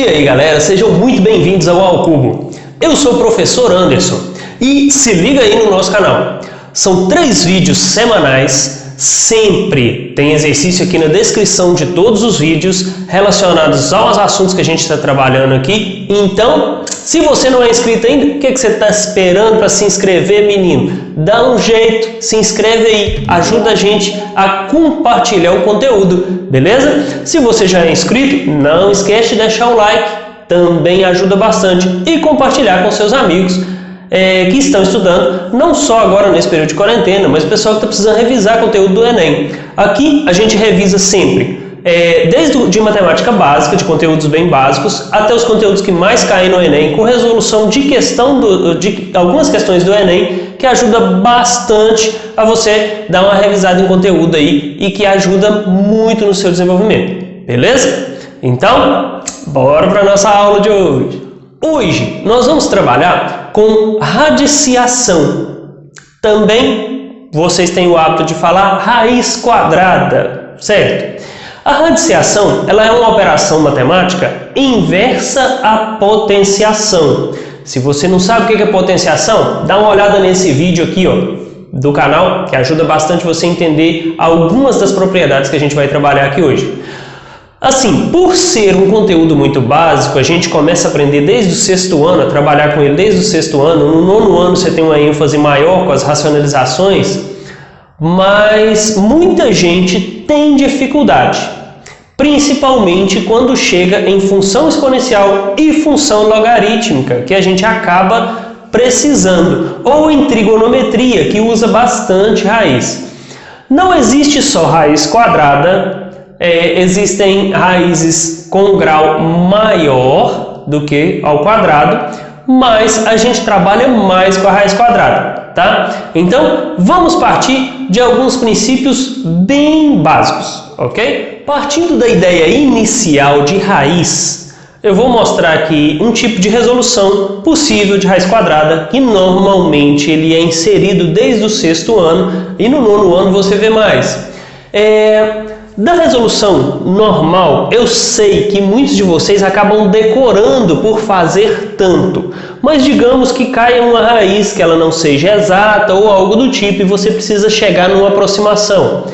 E aí galera, sejam muito bem-vindos ao Ao Cubo. Eu sou o professor Anderson e se liga aí no nosso canal. São 3 vídeos semanais, sempre tem exercício aqui na descrição de todos os vídeos relacionados aos assuntos que a gente está trabalhando aqui. Então, se você não é inscrito ainda, o que você está esperando para se inscrever, menino? Dá um jeito, se inscreve aí, ajuda a gente a compartilhar o conteúdo, beleza? Se você já é inscrito, não esquece de deixar o like, também ajuda bastante, e compartilhar com seus amigos que estão estudando, não só agora nesse período de quarentena, mas o pessoal que está precisando revisar conteúdo do Enem. Aqui a gente revisa sempre, desde de matemática básica, de conteúdos bem básicos, até os conteúdos que mais caem no Enem, com resolução de algumas questões do Enem, que ajuda bastante a você dar uma revisada em conteúdo aí e que ajuda muito no seu desenvolvimento, beleza? Então, bora para a nossa aula de hoje. Hoje nós vamos trabalhar com radiciação. Também vocês têm o hábito de falar raiz quadrada, certo? A radiciação, ela é uma operação matemática inversa à potenciação. Se você não sabe o que é potenciação, dá uma olhada nesse vídeo aqui, do canal, que ajuda bastante você a entender algumas das propriedades que a gente vai trabalhar aqui hoje. Assim, por ser um conteúdo muito básico, a gente começa a aprender desde o 6º ano, a trabalhar com ele desde o 6º ano. No 9º ano você tem uma ênfase maior com as racionalizações, mas muita gente tem dificuldade, principalmente quando chega em função exponencial e função logarítmica, que a gente acaba precisando, ou em trigonometria, que usa bastante raiz. Não existe só raiz quadrada. Existem raízes com grau maior do que ao quadrado, mas a gente trabalha mais com a raiz quadrada, tá? Então, vamos partir de alguns princípios bem básicos, ok? Partindo da ideia inicial de raiz, eu vou mostrar aqui um tipo de resolução possível de raiz quadrada, que normalmente ele é inserido desde o 6º ano, e no 9º ano você vê mais. Da resolução normal, eu sei que muitos de vocês acabam decorando por fazer tanto, mas digamos que caia uma raiz que ela não seja exata ou algo do tipo e você precisa chegar numa aproximação.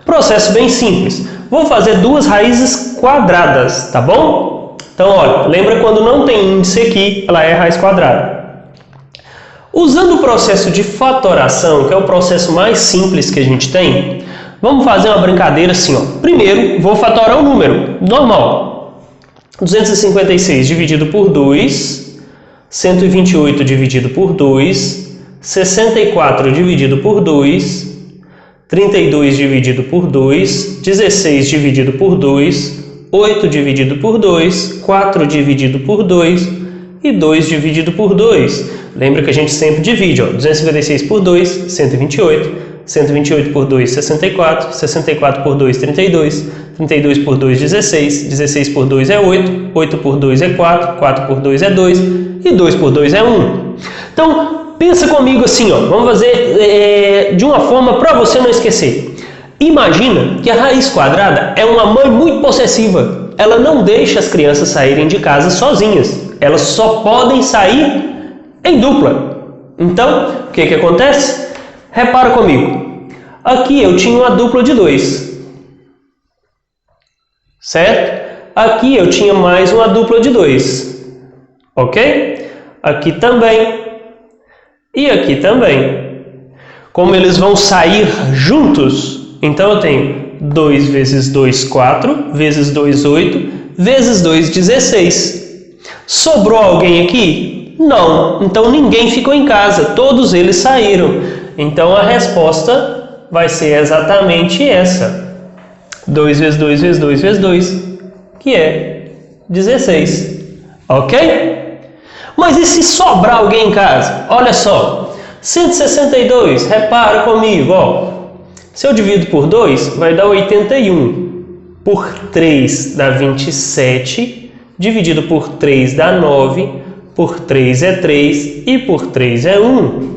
Processo bem simples. Vou fazer 2 raízes quadradas, tá bom? Então, olha, lembra quando não tem índice aqui, ela é raiz quadrada. Usando o processo de fatoração, que é o processo mais simples que a gente tem, vamos fazer uma brincadeira assim, Primeiro, vou fatorar um número normal. 256 dividido por 2, 128 dividido por 2, 64 dividido por 2, 32 dividido por 2, 16 dividido por 2, 8 dividido por 2, 4 dividido por 2 e 2 dividido por 2. Lembra que a gente sempre divide, 256 por 2, 128. 128 por 2, 64, 64 por 2, 32, 32 por 2, 16, 16 por 2 é 8, 8 por 2 é 4, 4 por 2 é 2 e 2 por 2 é 1. Então, pensa comigo assim, vamos fazer de uma forma para você não esquecer. Imagina que a raiz quadrada é uma mãe muito possessiva. Ela não deixa as crianças saírem de casa sozinhas. Elas só podem sair em dupla. Então, o que acontece? Repara comigo, aqui eu tinha uma dupla de 2, certo? Aqui eu tinha mais uma dupla de 2, ok? Aqui também e aqui também. Como eles vão sair juntos, então eu tenho 2 vezes 2, 4, vezes 2, 8, vezes 2, 16. Sobrou alguém aqui? Não, então ninguém ficou em casa, todos eles saíram. Então a resposta vai ser exatamente essa. 2 vezes 2 vezes 2 vezes 2, que é 16. Ok? Mas e se sobrar alguém em casa? Olha só, 162, repara comigo, Se eu divido por 2, vai dar 81. Por 3 dá 27, dividido por 3 dá 9, por 3 é 3 e por 3 é 1.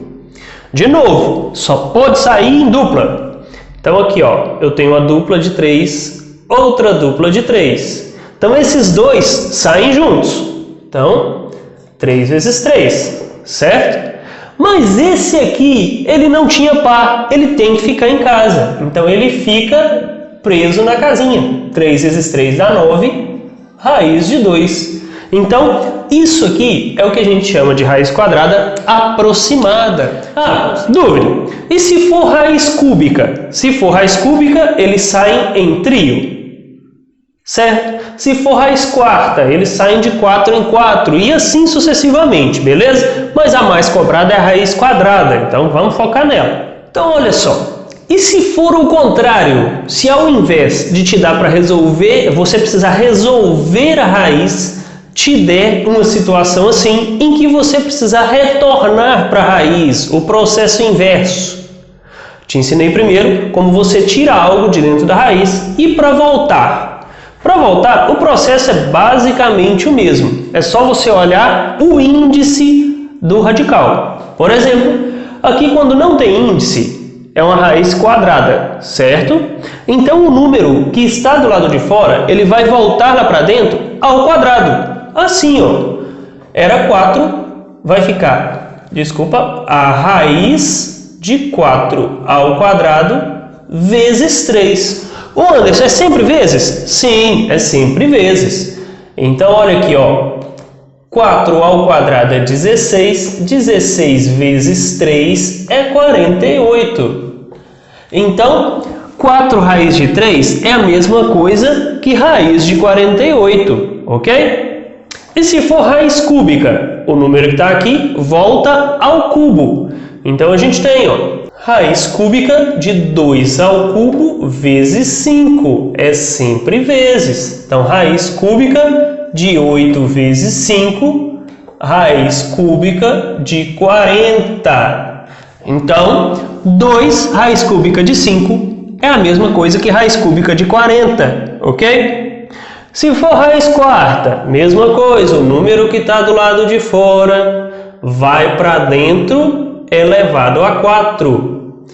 De novo, só pode sair em dupla. Então aqui, eu tenho uma dupla de 3, outra dupla de 3. Então, esses dois saem juntos. Então, 3 vezes 3, certo? Mas esse aqui, ele não tinha par, ele tem que ficar em casa. Então, ele fica preso na casinha. 3 vezes 3 dá 9, raiz de 2. Então, isso aqui é o que a gente chama de raiz quadrada aproximada. Dúvida. E se for raiz cúbica? Se for raiz cúbica, eles saem em trio. Certo? Se for raiz quarta, eles saem de 4 em 4 e assim sucessivamente, beleza? Mas a mais cobrada é a raiz quadrada, então vamos focar nela. Então, olha só. E se for o contrário? Se ao invés de te dar para resolver, você precisar resolver a raiz, te der uma situação assim em que você precisa retornar para a raiz, o processo inverso. Te ensinei primeiro como você tira algo de dentro da raiz e para voltar. Para voltar, o processo é basicamente o mesmo. É só você olhar o índice do radical. Por exemplo, aqui quando não tem índice, é uma raiz quadrada, certo? Então o número que está do lado de fora, ele vai voltar lá para dentro ao quadrado. Assim, ó, era 4, vai ficar, a raiz de 4 ao quadrado vezes 3. Ô Anderson, é sempre vezes? Sim, é sempre vezes. Então, olha aqui, ó, 4 ao quadrado é 16, 16 vezes 3 é 48. Então, 4 raiz de 3 é a mesma coisa que raiz de 48, ok? E se for raiz cúbica, o número que está aqui volta ao cubo. Então, a gente tem, ó, raiz cúbica de 2 ao cubo vezes 5, é sempre vezes. Então, raiz cúbica de 8 vezes 5, raiz cúbica de 40. Então, 2 raiz cúbica de 5 é a mesma coisa que raiz cúbica de 40, ok? Se for raiz quarta, mesma coisa, o número que está do lado de fora vai para dentro elevado a 4.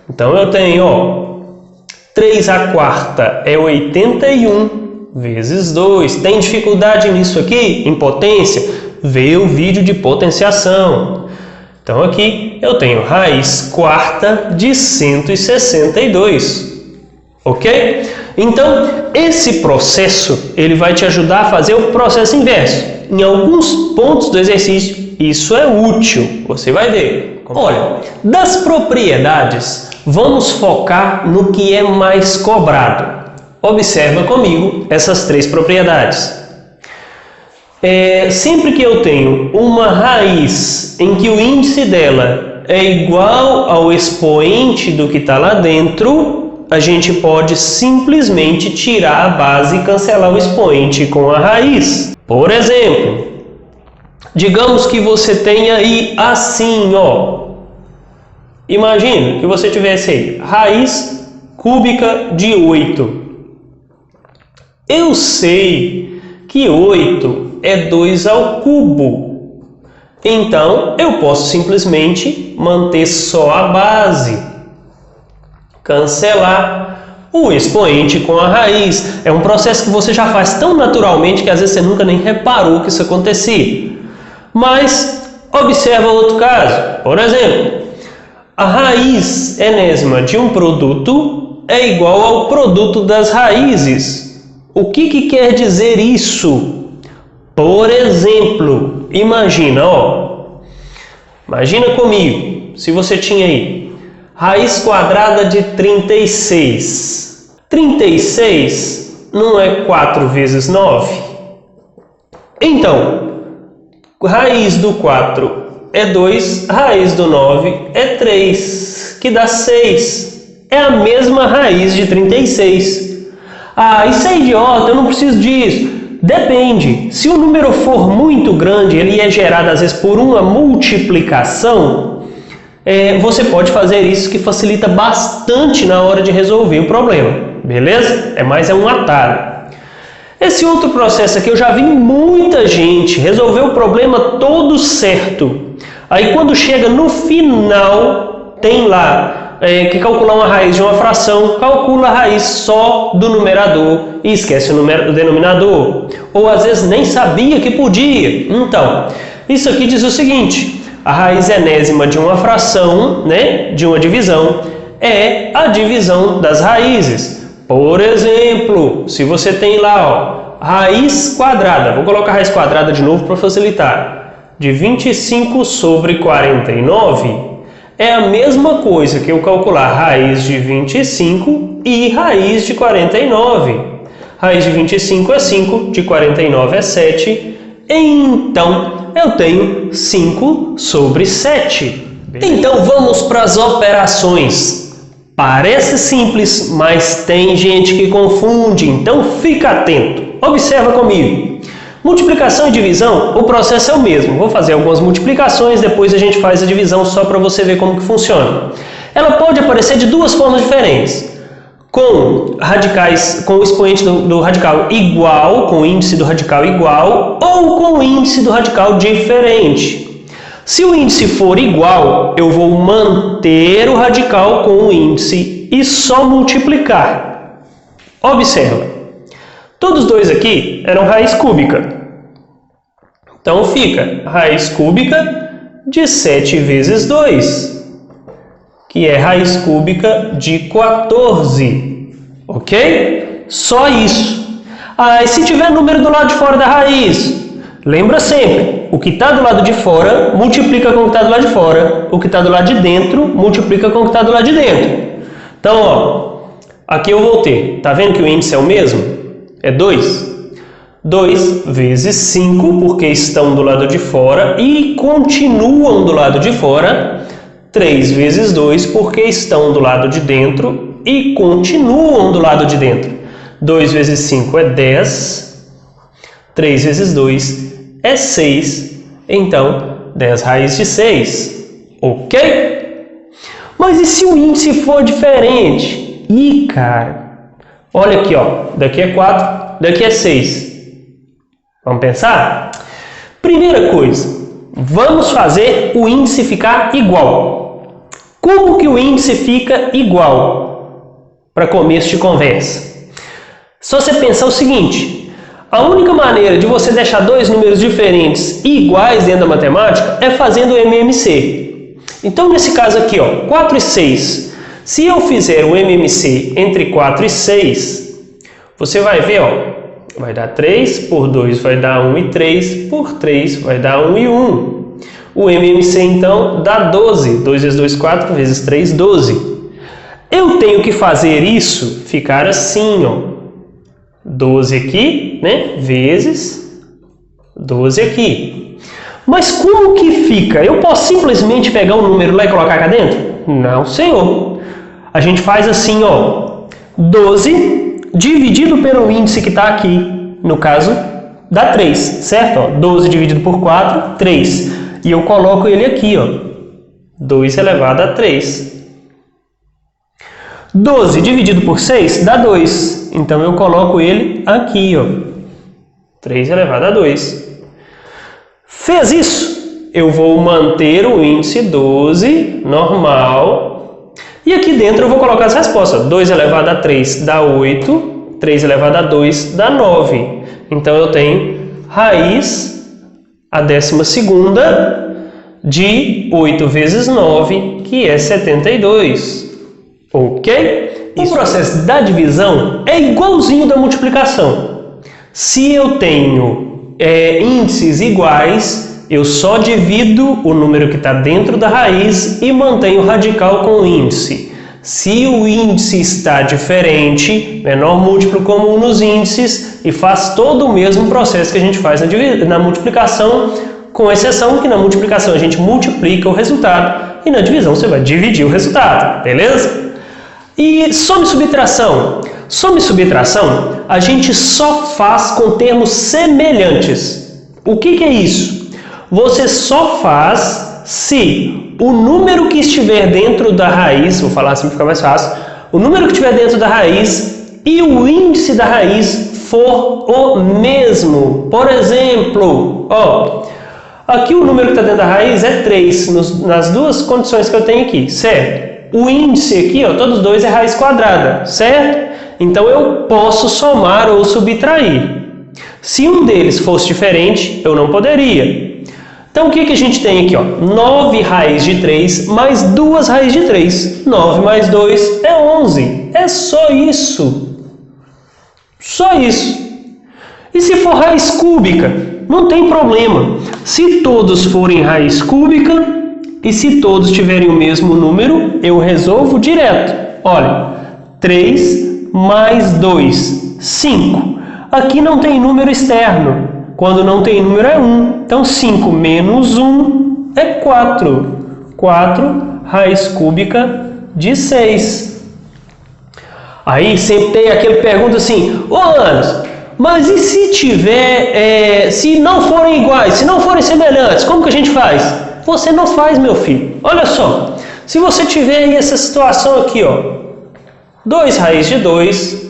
Então, eu tenho, ó, 3 à quarta é 81 vezes 2. Tem dificuldade nisso aqui? Em potência? Vê o vídeo de potenciação. Então, aqui eu tenho raiz quarta de 162. Ok? Então, esse processo, ele vai te ajudar a fazer o processo inverso. Em alguns pontos do exercício, isso é útil. Você vai ver. Olha, das propriedades, vamos focar no que é mais cobrado. Observa comigo essas 3 propriedades. Sempre que eu tenho uma raiz em que o índice dela é igual ao expoente do que está lá dentro, a gente pode simplesmente tirar a base e cancelar o expoente com a raiz. Por exemplo, digamos que você tenha aí assim, ó. Imagina que você tivesse aí raiz cúbica de 8. Eu sei que 8 é 2 ao cubo. Então, eu posso simplesmente manter só a base. Cancelar o expoente com a raiz. É um processo que você já faz tão naturalmente que às vezes você nunca nem reparou que isso acontecia. Mas, observa outro caso. Por exemplo, a raiz enésima de um produto é igual ao produto das raízes. O que quer dizer isso? Por exemplo, imagina comigo, se você tinha aí raiz quadrada de 36. 36 não é 4 vezes 9? Então, raiz do 4 é 2, raiz do 9 é 3, que dá 6. É a mesma raiz de 36. Ah, isso é idiota, eu não preciso disso. Depende. Se o número for muito grande, ele é gerado às vezes por uma multiplicação, você pode fazer isso que facilita bastante na hora de resolver o problema. Beleza? Mas é um atalho. Esse outro processo aqui eu já vi muita gente resolver o problema todo certo. Aí quando chega no final, tem lá quer calcular uma raiz de uma fração, calcula a raiz só do numerador e esquece o denominador. Ou às vezes nem sabia que podia. Então, isso aqui diz o seguinte: a raiz enésima de uma fração, né, de uma divisão, é a divisão das raízes. Por exemplo, se você tem lá, ó, raiz quadrada, vou colocar a raiz quadrada de novo para facilitar, de 25 sobre 49, é a mesma coisa que eu calcular raiz de 25 e raiz de 49. Raiz de 25 é 5, de 49 é 7, então eu tenho 5 sobre 7. Então vamos para as operações. Parece simples, mas tem gente que confunde, então fica atento. Observa comigo. Multiplicação e divisão, o processo é o mesmo. Vou fazer algumas multiplicações, depois a gente faz a divisão só para você ver como que funciona. Ela pode aparecer de duas formas diferentes. Com radicais, com o expoente do radical igual, com o índice do radical igual, ou com o índice do radical diferente. Se o índice for igual, eu vou manter o radical com o índice e só multiplicar. Observa. Todos dois aqui eram raiz cúbica. Então fica raiz cúbica de 7 vezes 2, que é raiz cúbica de 14. Ok? Só isso. E se tiver número do lado de fora da raiz? Lembra sempre, o que está do lado de fora multiplica com o que está do lado de fora. O que está do lado de dentro multiplica com o que está do lado de dentro. Então, ó, aqui eu vou ter, tá vendo que o índice é o mesmo? É 2. 2 vezes 5, porque estão do lado de fora e continuam do lado de fora. 3 vezes 2, porque estão do lado de dentro e continuam do lado de dentro. 2 vezes 5 é 10. 3 vezes 2 é 6. Então, 10 raiz de 6. Ok? Mas e se o índice for diferente? Ih, cara, olha aqui, ó. Daqui é 4, daqui é 6. Vamos pensar? Primeira coisa, vamos fazer o índice ficar igual. Como que o índice fica igual? Para começo de conversa. Só você pensar o seguinte: a única maneira de você deixar dois números diferentes e iguais dentro da matemática é fazendo o MMC. Então, nesse caso aqui, ó, 4 e 6. Se eu fizer o MMC entre 4 e 6, você vai ver, ó, vai dar 3, por 2 vai dar 1 e 3, por 3 vai dar 1 e 1. O MMC, então, dá 12. 2 vezes 2, 4, vezes 3, 12. Eu tenho que fazer isso ficar assim, ó. 12 aqui, né? Vezes 12 aqui. Mas como que fica? Eu posso simplesmente pegar um número lá e colocar cá dentro? Não, senhor. A gente faz assim, ó. 12 dividido pelo índice que está aqui. No caso, dá 3, certo? Ó, 12 dividido por 4, 3. E eu coloco ele aqui, ó. 2 elevado a 3. 12 dividido por 6 dá 2. Então eu coloco ele aqui, ó. 3 elevado a 2. Fez isso? Eu vou manter o índice 12 normal. E aqui dentro eu vou colocar as respostas. 2 elevado a 3 dá 8. 3 elevado a 2 dá 9. Então eu tenho raiz a 12ª de 8 vezes 9, que é 72. Ok? O processo da divisão é igualzinho da multiplicação. Se eu tenho índices iguais, eu só divido o número que está dentro da raiz e mantenho o radical com o índice. Se o índice está diferente, menor múltiplo comum nos índices e faz todo o mesmo processo que a gente faz na multiplicação, com exceção que na multiplicação a gente multiplica o resultado e na divisão você vai dividir o resultado, beleza? E soma e subtração? Soma e subtração a gente só faz com termos semelhantes. O que é isso? Você só faz se o número que estiver dentro da raiz, vou falar assim para ficar mais fácil, o número que estiver dentro da raiz e o índice da raiz for o mesmo. Por exemplo, ó, aqui o número que está dentro da raiz é 3, nas duas condições que eu tenho aqui, certo? o índice aqui, ó, todos dois é raiz quadrada, certo? Então eu posso somar ou subtrair. Se um deles fosse diferente, eu não poderia. Então o que a gente tem aqui? Ó? 9 raiz de 3 mais 2 raiz de 3. 9 mais 2 é 11. É só isso. Só isso. E se for raiz cúbica? Não tem problema. Se todos forem raiz cúbica e se todos tiverem o mesmo número, eu resolvo direto. Olha, 3 mais 2, 5. Aqui não tem número externo. Quando não tem número é 1. Então 5 menos 1 é 4. 4 raiz cúbica de 6. Aí sempre tem aquele pergunta assim: ô Anderson, mas e se tiver, se não forem iguais, se não forem semelhantes, como que a gente faz? Você não faz, meu filho. Olha só, se você tiver aí essa situação aqui, ó, 2 raiz de 2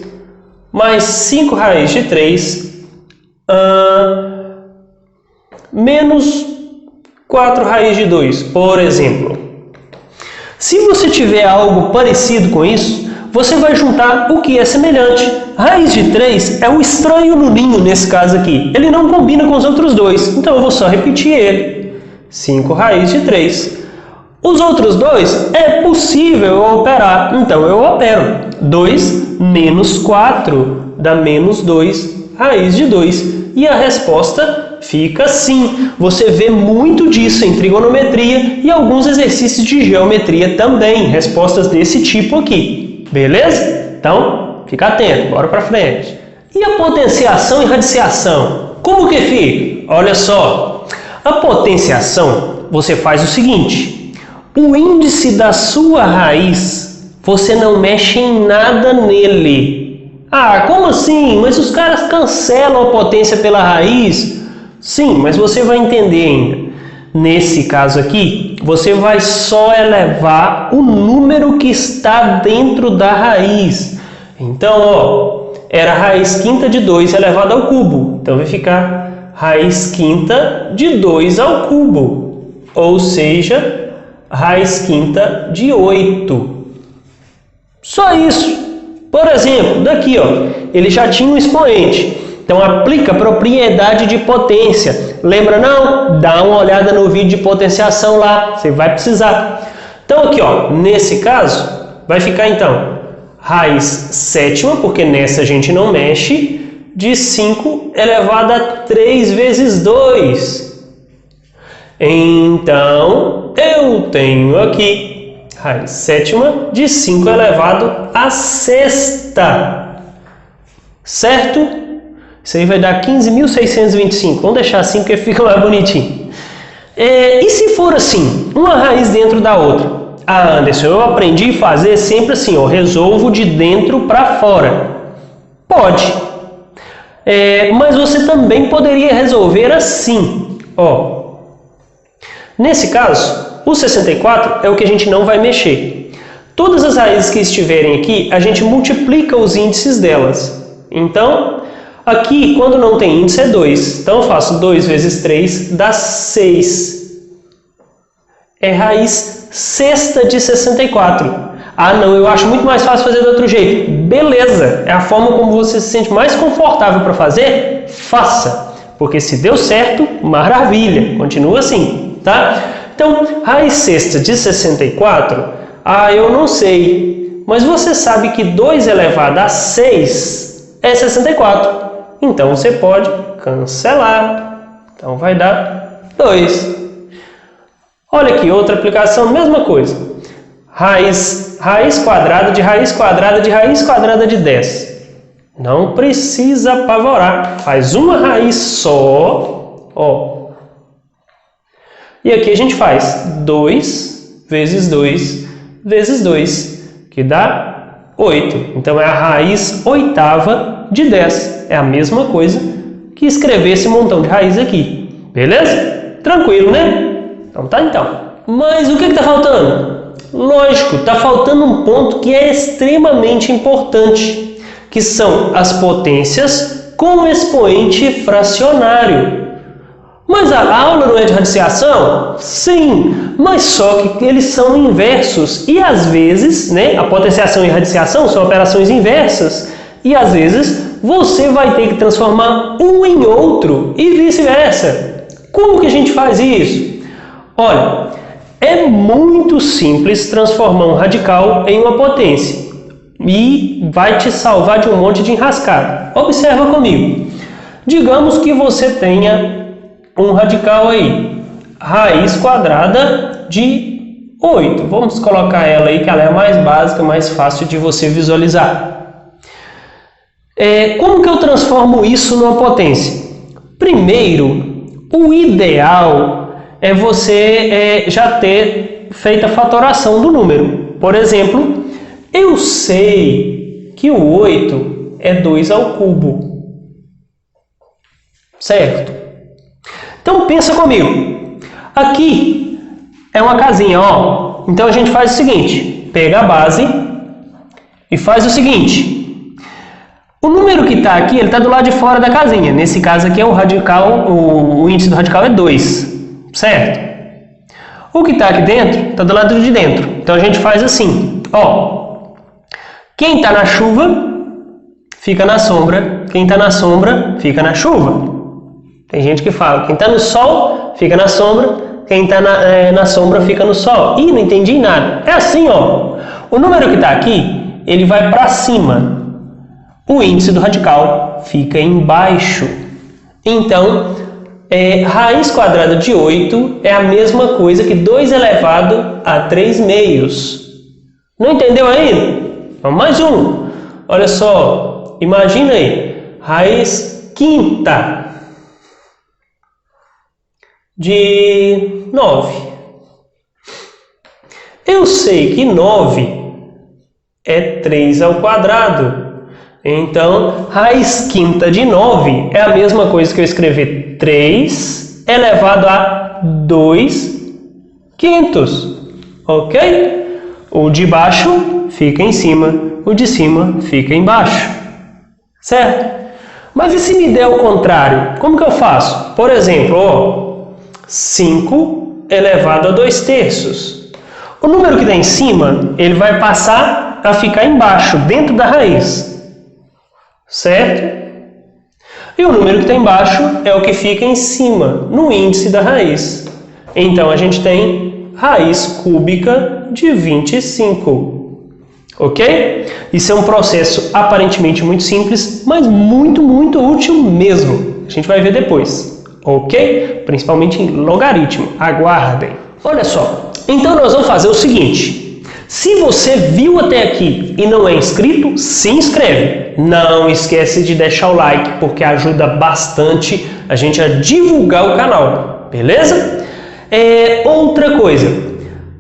mais 5 raiz de 3 menos 4 raiz de 2, por exemplo. Se você tiver algo parecido com isso, você vai juntar o que é semelhante. Raiz de 3 é o estranho no ninho nesse caso aqui. Ele não combina com os outros dois, então eu vou só repetir ele. 5 raiz de 3. Os outros dois é possível eu operar, então eu opero. 2 menos 4 dá menos 2 raiz de 2. E a resposta fica assim. Você vê muito disso em trigonometria e alguns exercícios de geometria também. Respostas desse tipo aqui. Beleza? Então, fica atento. Bora para frente. E a potenciação e radiciação? Como que fica? Olha só. A potenciação, você faz o seguinte. O índice da sua raiz, você não mexe em nada nele. Ah, como assim? Mas os caras cancelam a potência pela raiz? Sim, mas você vai entender ainda. Nesse caso aqui, você vai só elevar o número que está dentro da raiz. Então, ó, era raiz quinta de 2 elevado ao cubo. Então vai ficar raiz quinta de 2 ao cubo. Ou seja, raiz quinta de 8. Só isso. Por exemplo, daqui, ó, ele já tinha um expoente. Então aplica propriedade de potência. Lembra não? Dá uma olhada no vídeo de potenciação lá, você vai precisar. Então aqui, ó, nesse caso, vai ficar então raiz sétima, porque nessa a gente não mexe, de 5 elevado a 3 vezes 2. Então, eu tenho aqui raiz sétima de 5 elevado a sexta. Certo? Isso aí vai dar 15.625. Vamos deixar assim porque fica mais bonitinho. E se for assim, uma raiz dentro da outra? Ah, Anderson, eu aprendi a fazer sempre assim, ó, resolvo de dentro para fora. Pode. Mas você também poderia resolver assim. Ó. Nesse caso, o 64 é o que a gente não vai mexer. Todas as raízes que estiverem aqui, a gente multiplica os índices delas. Então, aqui, quando não tem índice, é 2. Então, eu faço 2 vezes 3 dá 6. É raiz sexta de 64. Ah, não, eu acho muito mais fácil fazer do outro jeito. Beleza, é a forma como você se sente mais confortável para fazer? Faça. Porque se deu certo, maravilha. Continua assim, tá? Então, raiz sexta de 64, eu não sei. Mas você sabe que 2 elevado a 6 é 64. Então, você pode cancelar. Então, vai dar 2. Olha aqui, outra aplicação, mesma coisa. Raiz quadrada de raiz quadrada de raiz quadrada de 10. Não precisa apavorar. Faz uma raiz só. Ó. E aqui a gente faz 2 vezes 2 vezes 2, que dá 8. Então, é a raiz oitava de 10. É a mesma coisa que escrever esse montão de raiz aqui. Beleza? Tranquilo, né? Então tá, então. Mas o que está faltando? Lógico, está faltando um ponto que é extremamente importante, que são as potências com expoente fracionário. Mas a aula não é de radiciação? Sim, mas só que eles são inversos e às vezes, né, a potenciação e a radiciação são operações inversas e às vezes você vai ter que transformar um em outro e vice-versa. Como que a gente faz isso? Olha, é muito simples transformar um radical em uma potência e vai te salvar de um monte de enrascada. Observa comigo. Digamos que você tenha um radical aí, raiz quadrada de 8. Vamos colocar ela aí, que ela é a mais básica, mais fácil de você visualizar. Como que eu transformo isso numa potência? Primeiro, o ideal é você já ter feito a fatoração do número. Por exemplo, eu sei que o 8 é 2 ao cubo. Certo? Então pensa comigo. Aqui é uma casinha, ó. Então a gente faz o seguinte: pega a base e faz o seguinte. O número que está aqui, ele está do lado de fora da casinha. Nesse caso aqui é o radical, o índice do radical é 2, certo? O que está aqui dentro está do lado de dentro. Então a gente faz assim, ó. Quem está na chuva fica na sombra, quem está na sombra fica na chuva. Tem gente que fala, quem está no sol fica na sombra, quem está na sombra fica no sol. Ih, não entendi nada. É assim, ó. O número que está aqui, ele vai para cima. O índice do radical fica embaixo. Então, raiz quadrada de 8 é a mesma coisa que 2 elevado a 3 meios. Não entendeu ainda? Vamos mais um. Olha só, imagina aí, raiz quinta de 9. Eu sei que 9 é 3 ao quadrado. Então, raiz quinta de 9 é a mesma coisa que eu escrever 3 elevado a 2 quintos. Ok? O de baixo fica em cima, o de cima fica embaixo. Certo? Mas e se me der o contrário? Como que eu faço? Por exemplo, ó, 5 elevado a 2 terços. O número que está em cima, ele vai passar a ficar embaixo, dentro da raiz. Certo? E o número que está embaixo é o que fica em cima, no índice da raiz. Então, a gente tem raiz cúbica de 25. Ok? Isso é um processo aparentemente muito simples, mas muito, muito útil mesmo. A gente vai ver depois. Ok? Principalmente em logaritmo. Aguardem. Olha só. Então, nós vamos fazer o seguinte. Se você viu até aqui e não é inscrito, se inscreve. Não esquece de deixar o like, porque ajuda bastante a gente a divulgar o canal, beleza? Outra coisa,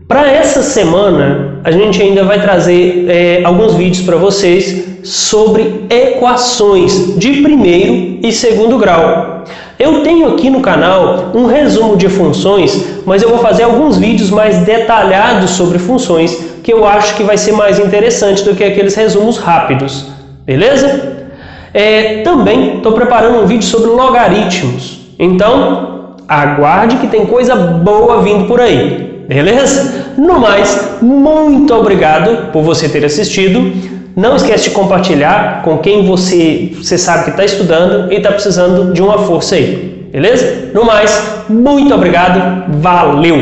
para essa semana a gente ainda vai trazer alguns vídeos para vocês sobre equações de primeiro e segundo grau. Eu tenho aqui no canal um resumo de funções, mas eu vou fazer alguns vídeos mais detalhados sobre funções, que eu acho que vai ser mais interessante do que aqueles resumos rápidos, beleza? Também estou preparando um vídeo sobre logaritmos, então aguarde que tem coisa boa vindo por aí, beleza? No mais, muito obrigado por você ter assistido. Não esquece de compartilhar com quem você sabe que está estudando e está precisando de uma força aí, beleza? No mais, muito obrigado, valeu!